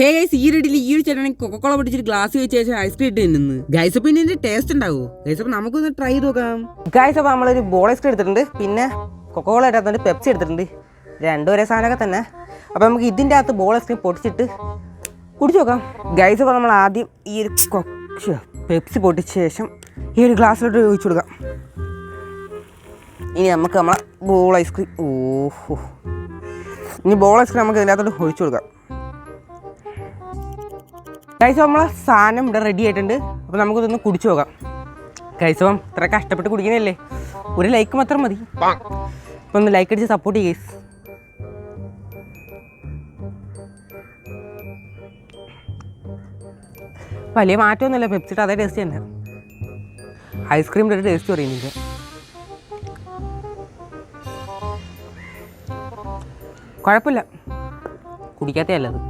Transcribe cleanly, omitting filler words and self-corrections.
Hey guys, ഈ റെഡിയിൽ ഈ ഒരു ചേട്ടൻ കൊക്കക്കോള പൊട്ടിച്ചിട്ട് ഗ്ലാസ് വെച്ച് ശേഷം ഐസ്ക്രീം ഇട്ട് തിന്നുന്നു. ഗൈസ് അപ്പോൾ ഇതിന്റെ ടേസ്റ്റ് ഉണ്ടാവോ? ഗൈസ് അപ്പോൾ നമുക്കൊന്ന് ട്രൈ ചെയ്ത് നോക്കാം. ഗൈസ് അപ്പോൾ നമ്മളൊരു ബോൾ ഐസ്ക്രീം എടുത്തിട്ടുണ്ട്, പിന്നെ കൊക്കക്കോള എടുത്തിട്ടുണ്ട്, പെപ്സി എടുത്തിട്ടുണ്ട്. രണ്ടും ഒരേ സാധനമൊക്കെ തന്നെ. അപ്പോൾ നമുക്ക് ഇതിൻ്റെ അകത്ത് ബോൾ ഐസ്ക്രീം പൊട്ടിച്ചിട്ട് കുടിച്ച് നോക്കാം. ഗൈസ് അപ്പോൾ നമ്മൾ ആദ്യം ഈ ഒരു പെപ്സി പൊട്ടിച്ച ശേഷം ഈ ഒരു ഗ്ലാസ്സിലോട്ട് ഒഴിച്ചു കൊടുക്കാം. ഇനി നമുക്ക് നമ്മളെ ബോൾ ഐസ്ക്രീം ഇനി ബോൾ ഐസ്ക്രീം നമുക്ക് ഇതിനകത്തോട്ട് ഒഴിച്ചു കൊടുക്കാം. ഗൈസ് നമ്മളെ സാധനം ഇവിടെ റെഡി ആയിട്ടുണ്ട്. അപ്പോൾ നമുക്കിതൊന്ന് കുടിച്ചു നോക്കാം. ഗൈസ് അപ്പം ഇത്ര കഷ്ടപ്പെട്ട് കുടിക്കുന്നതല്ലേ, ഒരു ലൈക്ക് മാത്രം മതി. അപ്പോൾ ഒന്ന് ലൈക്ക് അടിച്ച് സപ്പോർട്ട് ചെയ്യും ഗൈസ്. വലിയ മാറ്റമൊന്നുമില്ല, പെപ്സിട്ട് അതേ ടേസ്റ്റ് തന്നെ. ഐസ്ക്രീമിൻ്റെ ഒരു ടേസ്റ്റ് പറയുന്നില്ല. കുഴപ്പമില്ല, കുടിക്കാത്തതല്ല അത്.